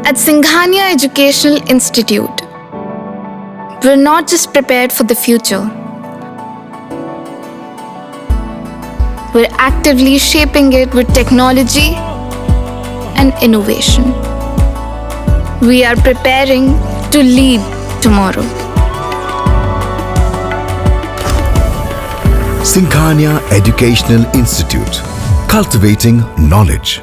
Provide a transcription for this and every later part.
At Singhania Educational Institute, we're not just prepared for the future, we're actively shaping it with technology and innovation. We are preparing to lead tomorrow. Singhania Educational Institute, cultivating knowledge.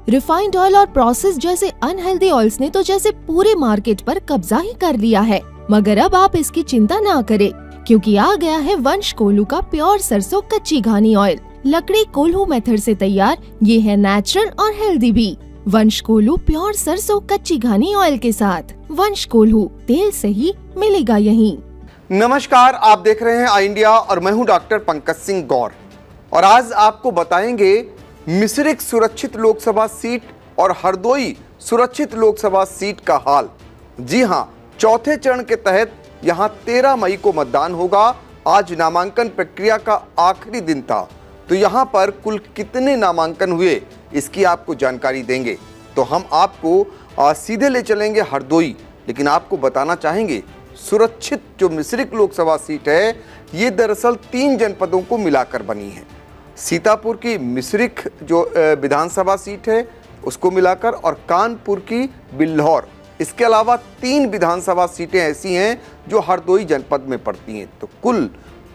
Refined oil और process जैसे unhealthy oils ने तो जैसे पूरे market पर कब्जा ही कर लिया है, मगर अब आप इसकी चिंता ना करें, क्योंकि आ गया है वंश कोल्हू का प्योर सरसों कच्ची घानी ऑयल। लकड़ी कोल्हू मेथड से तैयार, ये है नेचुरल और हेल्दी भी। वंश कोल्हू प्योर सरसों कच्ची घानी ऑयल के साथ। वंश कोल्हू, तेल सही मिलेगा यहीं। नमस्कार, आप देख रहे हैं आई इंडिया और मैं हूं डॉक्टर पंकज सिंह गौर। और आज आपको बताएंगे मिश्रिख सुरक्षित लोकसभा सीट और हरदोई सुरक्षित लोकसभा सीट का हाल। जी हां, चौथे चरण के तहत यहां 13 मई को मतदान होगा। आज नामांकन प्रक्रिया का आखिरी दिन था, तो यहां पर कुल कितने नामांकन हुए इसकी आपको जानकारी देंगे। तो हम आपको सीधे ले चलेंगे हरदोई, लेकिन आपको बताना चाहेंगे सुरक्षित जो मिश्रिख लोकसभा सीट है ये दरअसल 3 जनपदों को मिलाकर बनी है। सीतापुर की मिश्रिख जो विधानसभा सीट है उसको मिलाकर, और कानपुर की बिल्हौर, इसके अलावा 3 विधानसभा सीटें ऐसी हैं जो हरदोई जनपद में पड़ती हैं। तो कुल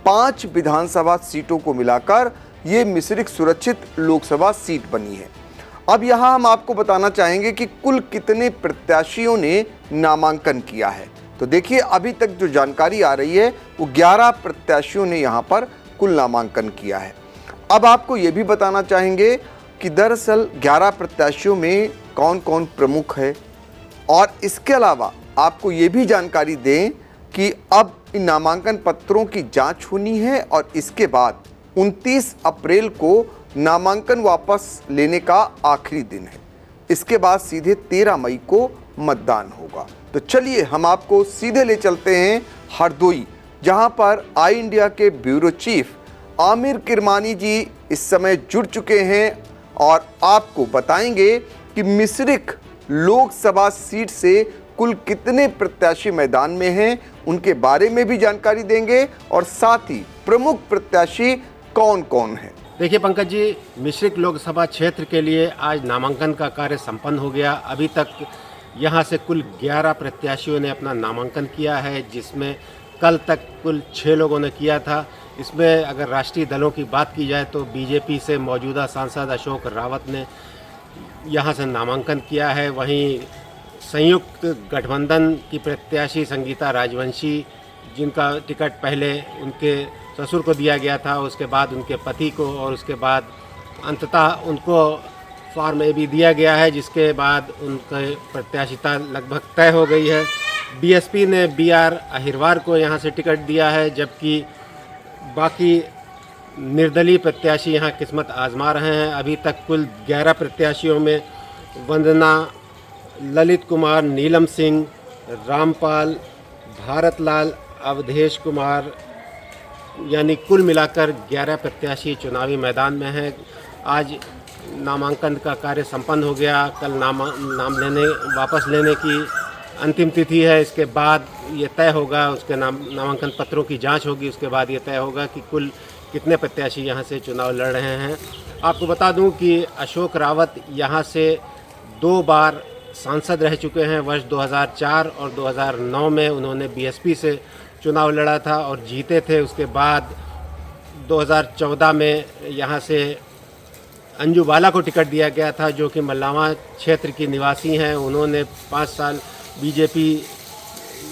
5 विधानसभा सीटों को मिलाकर ये मिश्रिख सुरक्षित लोकसभा सीट बनी है। अब यहाँ हम आपको बताना चाहेंगे कि कुल कितने प्रत्याशियों ने नामांकन किया है। तो देखिए, अभी तक जो जानकारी आ रही है वो 11 प्रत्याशियों ने यहाँ पर कुल नामांकन किया है। अब आपको ये भी बताना चाहेंगे कि दरअसल 11 प्रत्याशियों में कौन कौन प्रमुख है, और इसके अलावा आपको ये भी जानकारी दें कि अब इन नामांकन पत्रों की जांच होनी है और इसके बाद 29 अप्रैल को नामांकन वापस लेने का आखिरी दिन है। इसके बाद सीधे 13 मई को मतदान होगा। तो चलिए हम आपको सीधे ले चलते हैं हरदोई, जहां पर आई इंडिया के ब्यूरो चीफ आमिर किरमानी जी इस समय जुड़ चुके हैं और आपको बताएंगे कि मिश्रिख लोकसभा सीट से कुल कितने प्रत्याशी मैदान में हैं, उनके बारे में भी जानकारी देंगे और साथ ही प्रमुख प्रत्याशी कौन कौन है। देखिए पंकज जी, मिश्रिख लोकसभा क्षेत्र के लिए आज नामांकन का कार्य संपन्न हो गया। अभी तक यहां से कुल 11 प्रत्याशियों ने अपना नामांकन किया है, जिसमें कल तक कुल 6 लोगों ने किया था। इसमें अगर राष्ट्रीय दलों की बात की जाए तो बीजेपी से मौजूदा सांसद अशोक रावत ने यहां से नामांकन किया है। वहीं संयुक्त गठबंधन की प्रत्याशी संगीता राजवंशी, जिनका टिकट पहले उनके ससुर को दिया गया था, उसके बाद उनके पति को, और उसके बाद अंततः उनको फॉर्म ए भी दिया गया है, जिसके बाद उनकी प्रत्याशिता लगभग तय हो गई है। बीएसपी ने BR अहिरवार को यहाँ से टिकट दिया है, जबकि बाकी निर्दलीय प्रत्याशी यहाँ किस्मत आजमा रहे हैं। अभी तक कुल 11 प्रत्याशियों में वंदना, ललित कुमार, नीलम सिंह, रामपाल, भारतलाल, अवधेश कुमार, यानी कुल मिलाकर 11 प्रत्याशी चुनावी मैदान में हैं। आज नामांकन का कार्य संपन्न हो गया। कल नाम वापस लेने की अंतिम तिथि है। इसके बाद ये तय होगा, उसके नामांकन पत्रों की जांच होगी, उसके बाद ये तय होगा कि कुल कितने प्रत्याशी यहाँ से चुनाव लड़ रहे हैं। आपको बता दूं कि अशोक रावत यहाँ से 2 बार सांसद रह चुके हैं। वर्ष 2004 और 2009 में उन्होंने बीएसपी से चुनाव लड़ा था और जीते थे। उसके बाद 2014 में यहाँ से अंजू बाला को टिकट दिया गया था, जो कि मल्लावा क्षेत्र की निवासी हैं। उन्होंने 5 साल बीजेपी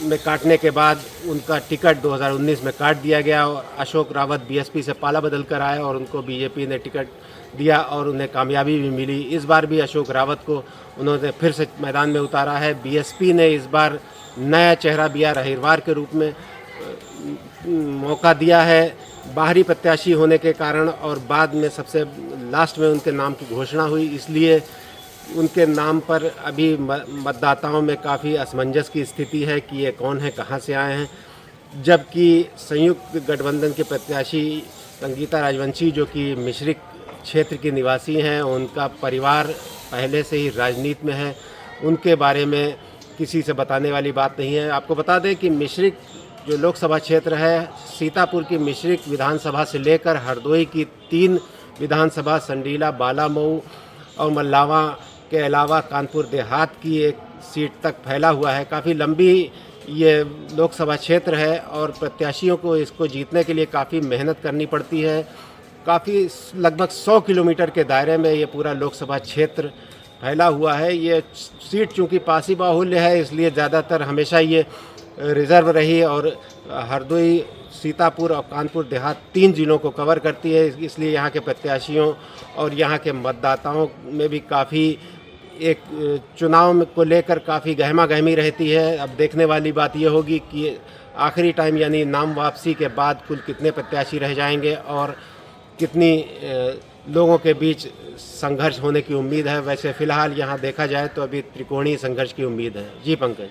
में काटने के बाद उनका टिकट 2019 में काट दिया गया। और अशोक रावत बीएसपी से पाला बदल कर आए और उनको बीजेपी ने टिकट दिया और उन्हें कामयाबी भी मिली। इस बार भी अशोक रावत को उन्होंने फिर से मैदान में उतारा है। बीएसपी ने इस बार नया चेहरा BR अहिरवार के रूप में मौका दिया है, बाहरी प्रत्याशी होने के कारण, और बाद में सबसे लास्ट में उनके नाम की घोषणा हुई, इसलिए उनके नाम पर अभी मतदाताओं में काफ़ी असमंजस की स्थिति है कि ये कौन है, कहाँ से आए हैं। जबकि संयुक्त गठबंधन के प्रत्याशी संगीता राजवंशी, जो कि मिश्रिख क्षेत्र के निवासी हैं, उनका परिवार पहले से ही राजनीति में है, उनके बारे में किसी से बताने वाली बात नहीं है। आपको बता दें कि मिश्रिक जो लोकसभा क्षेत्र है, सीतापुर की मिश्रिक विधानसभा से लेकर हरदोई की 3 विधानसभा, संडीला, बालामऊ और मल्लावा के अलावा कानपुर देहात की एक सीट तक फैला हुआ है। काफ़ी लंबी ये लोकसभा क्षेत्र है और प्रत्याशियों को इसको जीतने के लिए काफ़ी मेहनत करनी पड़ती है। काफ़ी लगभग 100 किलोमीटर के दायरे में ये पूरा लोकसभा क्षेत्र फैला हुआ है। ये सीट चूँकि पासी बाहुल्य है, इसलिए ज़्यादातर हमेशा ये रिज़र्व रही और हरदोई, सीतापुर और कानपुर देहात 3 जिलों को कवर करती है। इसलिए यहाँ के प्रत्याशियों और यहाँ के मतदाताओं में भी काफ़ी एक चुनाव को लेकर काफ़ी गहमा गहमी रहती है। अब देखने वाली बात यह होगी कि आखिरी टाइम यानी नाम वापसी के बाद कुल कितने प्रत्याशी रह जाएंगे और कितनी लोगों के बीच संघर्ष होने की उम्मीद है। वैसे फ़िलहाल यहाँ देखा जाए तो अभी त्रिकोणीय संघर्ष की उम्मीद है। जी पंकज।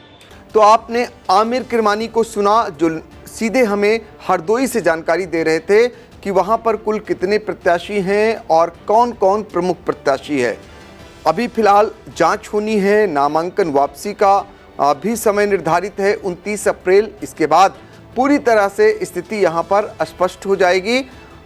तो आपने आमिर किरमानी को सुना, जो सीधे हमें हरदोई से जानकारी दे रहे थे कि वहाँ पर कुल कितने प्रत्याशी हैं और कौन कौन प्रमुख प्रत्याशी है। अभी फिलहाल जांच होनी है, नामांकन वापसी का भी समय निर्धारित है 29 अप्रैल। इसके बाद पूरी तरह से स्थिति यहाँ पर स्पष्ट हो जाएगी।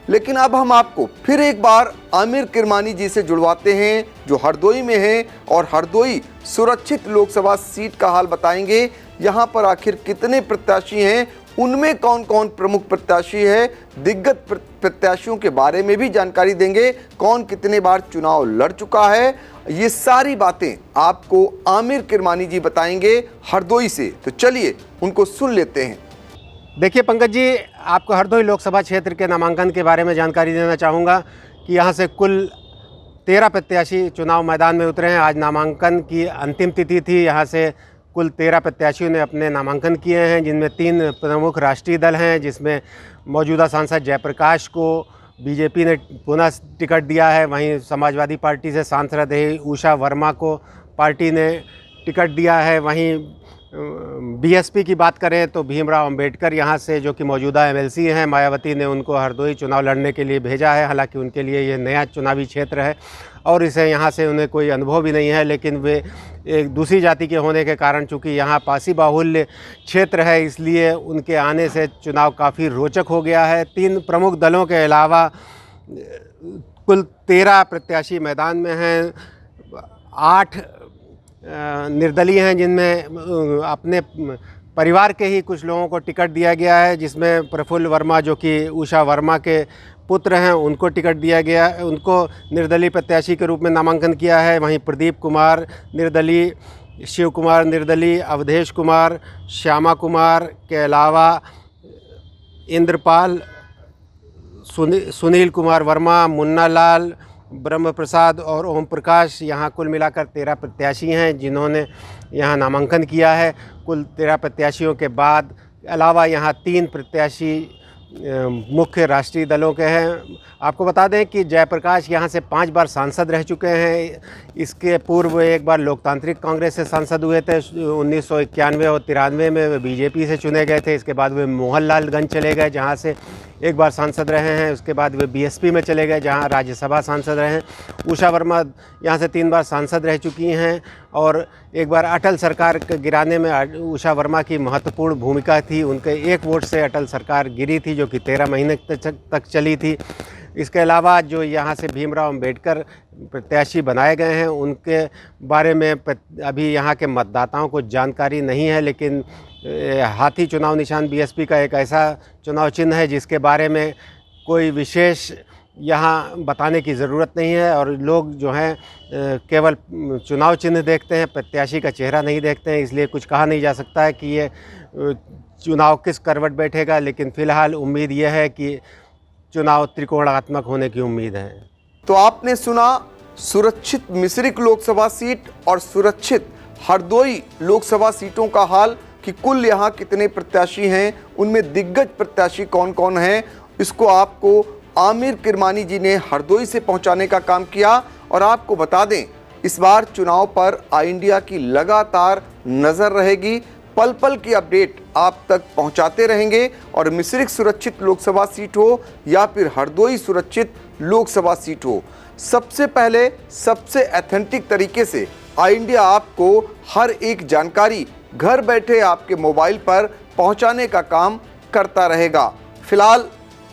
लेकिन अब हम आपको फिर एक बार आमिर किरमानी जी से जुड़वाते हैं, जो हरदोई में हैं और हरदोई सुरक्षित लोकसभा सीट का हाल बताएंगे। यहाँ पर आखिर कितने प्रत्याशी हैं, उनमें कौन कौन प्रमुख प्रत्याशी है, दिग्गज प्रत्याशियों के बारे में भी जानकारी देंगे, कौन कितने बार चुनाव लड़ चुका है। ये सारी बातें आपको आमिर किरमानी जी बताएंगे हरदोई से। तो चलिए उनको सुन लेते हैं। देखिए पंकज जी, आपको हरदोई लोकसभा क्षेत्र के नामांकन के बारे में जानकारी देना चाहूँगा कि यहाँ से कुल 13 प्रत्याशी चुनाव मैदान में उतरे हैं। आज नामांकन की अंतिम तिथि थी। यहाँ से कुल 13 प्रत्याशियों ने अपने नामांकन किए हैं, जिनमें 3 प्रमुख राष्ट्रीय दल हैं, जिसमें मौजूदा सांसद जयप्रकाश को बीजेपी ने पुनः टिकट दिया है। वहीं समाजवादी पार्टी से सांसद उषा वर्मा को पार्टी ने टिकट दिया है। वहीं बीएसपी की बात करें तो भीमराव अंबेडकर यहाँ से, जो कि मौजूदा एमएलसी हैं, मायावती ने उनको हरदोई चुनाव लड़ने के लिए भेजा है। हालांकि उनके लिए ये नया चुनावी क्षेत्र है और इसे यहाँ से उन्हें कोई अनुभव भी नहीं है, लेकिन वे एक दूसरी जाति के होने के कारण, चूँकि यहाँ पासी बाहुल्य क्षेत्र है, इसलिए उनके आने से चुनाव काफ़ी रोचक हो गया है। 3 प्रमुख दलों के अलावा कुल 13 प्रत्याशी मैदान में हैं। 8 निर्दलीय हैं, जिनमें अपने परिवार के ही कुछ लोगों को टिकट दिया गया है, जिसमें प्रफुल्ल वर्मा, जो कि उषा वर्मा के पुत्र हैं, उनको टिकट दिया गया है। उनको निर्दलीय प्रत्याशी के रूप में नामांकन किया है। वहीं प्रदीप कुमार निर्दलीय, शिव कुमार निर्दलीय, अवधेश कुमार, श्यामा कुमार के अलावा इंद्रपाल, सुनील कुमार वर्मा, मुन्ना लाल, ब्रह्म प्रसाद और ओम प्रकाश, यहाँ कुल मिलाकर 13 प्रत्याशी हैं जिन्होंने यहाँ नामांकन किया है। कुल 13 प्रत्याशियों के बाद अलावा यहाँ 3 प्रत्याशी मुख्य राष्ट्रीय दलों के हैं। आपको बता दें कि जयप्रकाश यहाँ से 5 बार सांसद रह चुके हैं। इसके पूर्व एक बार लोकतांत्रिक कांग्रेस से सांसद हुए थे 1991 और 93 में वे बीजेपी से चुने गए थे। इसके बाद वे मोहनलालगंज चले गए, जहाँ से एक बार सांसद रहे हैं। उसके बाद वे बीएसपी में चले गए, जहाँ राज्यसभा सांसद रहे हैं। उषा वर्मा यहाँ से 3 बार सांसद रह चुकी हैं और एक बार अटल सरकार के गिराने में उषा वर्मा की महत्वपूर्ण भूमिका थी। उनके 1 वोट से अटल सरकार गिरी थी, जो कि 13 महीने तक चली थी। इसके अलावा जो यहाँ से भीमराव अंबेडकर प्रत्याशी बनाए गए हैं, उनके बारे में अभी यहाँ के मतदाताओं को जानकारी नहीं है, लेकिन हाथी चुनाव निशान बीएसपी का एक ऐसा चुनाव चिन्ह है जिसके बारे में कोई विशेष यहाँ बताने की ज़रूरत नहीं है। और लोग जो हैं केवल चुनाव चिन्ह देखते हैं, प्रत्याशी का चेहरा नहीं देखते हैं, इसलिए कुछ कहा नहीं जा सकता है कि ये चुनाव किस करवट बैठेगा। लेकिन फ़िलहाल उम्मीद यह है कि चुनाव त्रिकोणात्मक होने की उम्मीद है। तो आपने सुना सुरक्षित मिश्रिक लोकसभा सीट और सुरक्षित हरदोई लोकसभा सीटों का हाल, कि कुल यहाँ कितने प्रत्याशी हैं, उनमें दिग्गज प्रत्याशी कौन कौन हैं। इसको आपको आमिर किरमानी जी ने हरदोई से पहुँचाने का काम किया। और आपको बता दें, इस बार चुनाव पर आई इंडिया की लगातार नज़र रहेगी। पल पल की अपडेट आप तक पहुंचाते रहेंगे। और मिश्रिख सुरक्षित लोकसभा सीट हो या फिर हरदोई सुरक्षित लोकसभा सीट हो, सबसे पहले सबसे ऑथेंटिक तरीके से आई इंडिया आपको हर एक जानकारी घर बैठे आपके मोबाइल पर पहुंचाने का काम करता रहेगा। फिलहाल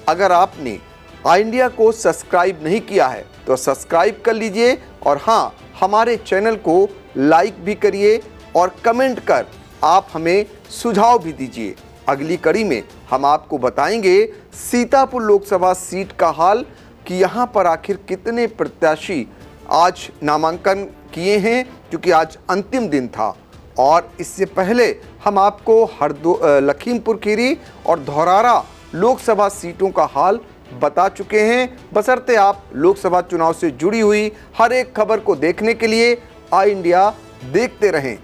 अगर आपने आई इंडिया को सब्सक्राइब नहीं किया है तो सब्सक्राइब कर लीजिए, और हाँ, हमारे चैनल को लाइक भी करिए और कमेंट कर आप हमें सुझाव भी दीजिए। अगली कड़ी में हम आपको बताएंगे सीतापुर लोकसभा सीट का हाल, कि यहाँ पर आखिर कितने प्रत्याशी आज नामांकन किए हैं, क्योंकि आज अंतिम दिन था। और इससे पहले हम आपको लखीमपुर खीरी और धौरारा लोकसभा सीटों का हाल बता चुके हैं। बशर्ते आप लोकसभा चुनाव से जुड़ी हुई हर एक खबर को देखने के लिए आई इंडिया देखते रहें।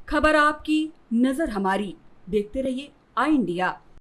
खबर आपकी, नजर हमारी। देखते रहिए आई इंडिया।